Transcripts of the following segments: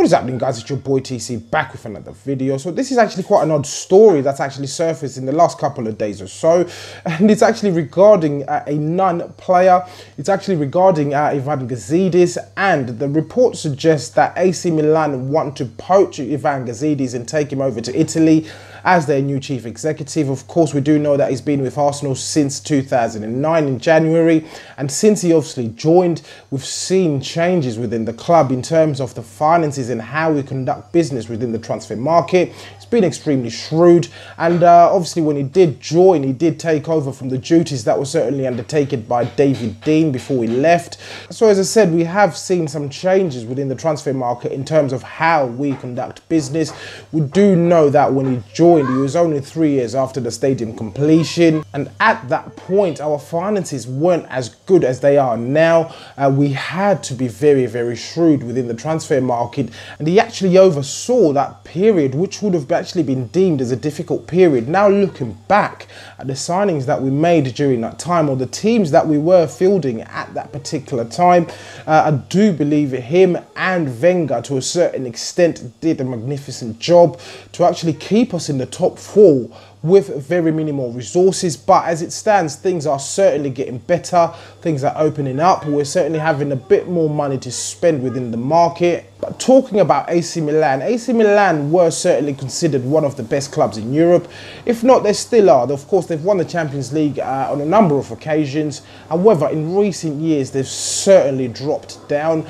What is happening, guys? It's your boy TC back with another video. So this is actually quite an odd story that's actually surfaced in the last couple of days or so, and it's actually regarding a non-player. It's actually regarding Ivan Gazidis, and the report suggests that AC Milan want to poach Ivan Gazidis and take him over to Italy as their new chief executive. Of course, we do know that he's been with Arsenal since 2009 in January, and since he obviously joined, we've seen changes within the club in terms of the finances and how we conduct business within the transfer market. It's been extremely shrewd, and obviously when he did join, he did take over from the duties that were certainly undertaken by David Dean before he left. So as I said, we have seen some changes within the transfer market in terms of how we conduct business. We do know that when he joined, he was only 3 years after the stadium completion, and at that point our finances weren't as good as they are now. We had to be very shrewd within the transfer market, and he actually oversaw that period, which would have actually been deemed as a difficult period. Now looking back at the signings that we made during that time, or the teams that we were fielding at that particular time, I do believe him and Wenger to a certain extent did a magnificent job to actually keep us in the top four with very minimal resources. But as it stands, things are certainly getting better, things are opening up, we're certainly having a bit more money to spend within the market. But talking about AC Milan were certainly considered one of the best clubs in Europe. If not, they still are. Of course, they've won the Champions League on a number of occasions. However, in recent years, they've certainly dropped down.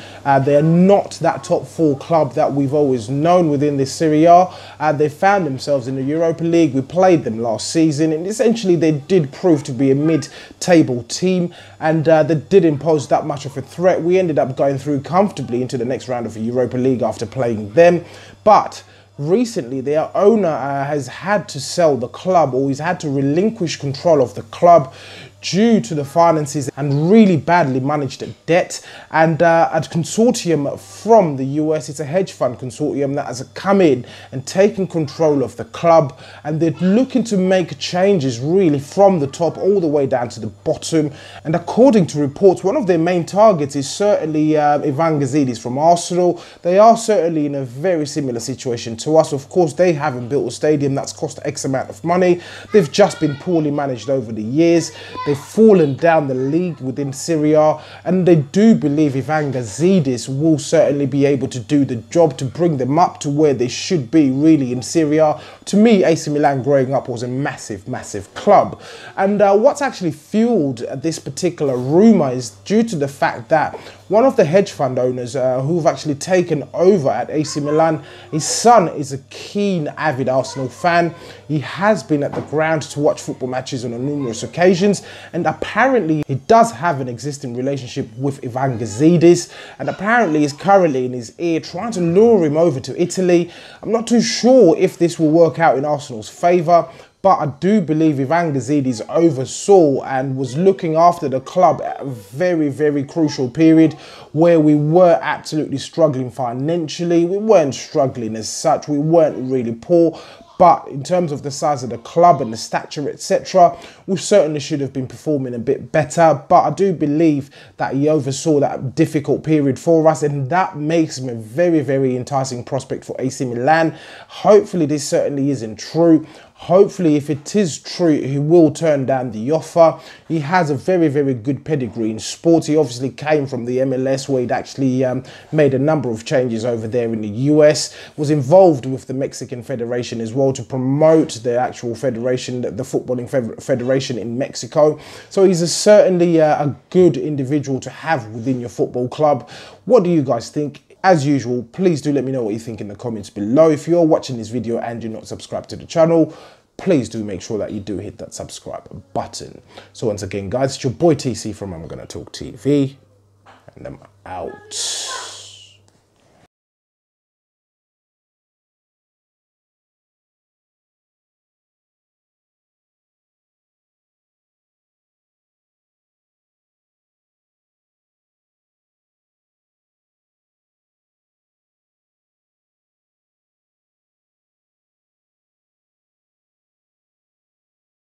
They are not that top four club that we've always known within the Serie A. They found themselves in the Europa League. We played them last season, and essentially they did prove to be a mid-table team, and they didn't pose that much of a threat. We ended up going through comfortably into the next round of the Europa League after playing them. But recently their owner has had to sell the club, or he's had to relinquish control of the club due to the finances and really badly managed debt. And a consortium from the US, it's a hedge fund consortium that has come in and taken control of the club, and they're looking to make changes really from the top all the way down to the bottom. And according to reports, one of their main targets is certainly Ivan Gazidis from Arsenal. They are certainly in a very similar situation to us. Of course, they haven't built a stadium that's cost X amount of money. They've just been poorly managed over the years. They've fallen down the league within Serie A, and they do believe Ivan Gazidis will certainly be able to do the job to bring them up to where they should be really in Serie A. To me, AC Milan growing up was a massive club. And what's actually fueled this particular rumour is due to the fact that one of the hedge fund owners who've actually taken over at AC Milan, his son is a keen, avid Arsenal fan. He has been at the ground to watch football matches on numerous occasions, and apparently he does have an existing relationship with Ivan Gazidis, and apparently is currently in his ear trying to lure him over to Italy. I'm not too sure if this will work out in Arsenal's favour, but I do believe Ivan Gazidis oversaw and was looking after the club at a very crucial period where we were absolutely struggling financially. We weren't struggling as such, we weren't really poor, but in terms of the size of the club and the stature, etc., we certainly should have been performing a bit better. But I do believe that he oversaw that difficult period for us, and that makes him a very enticing prospect for AC Milan. Hopefully this certainly isn't true. Hopefully, if it is true, he will turn down the offer. He has a very good pedigree in sports. He obviously came from the MLS, where he'd actually made a number of changes over there in the US, was involved with the Mexican Federation as well to promote the actual federation, the footballing federation in Mexico. So he's certainly a good individual to have within your football club. What do you guys think? As usual, please do let me know what you think in the comments below. If you're watching this video and you're not subscribed to the channel, please do make sure that you do hit that subscribe button. So once again, guys, it's your boy TC from I'm Gonna Talk TV, and I'm out.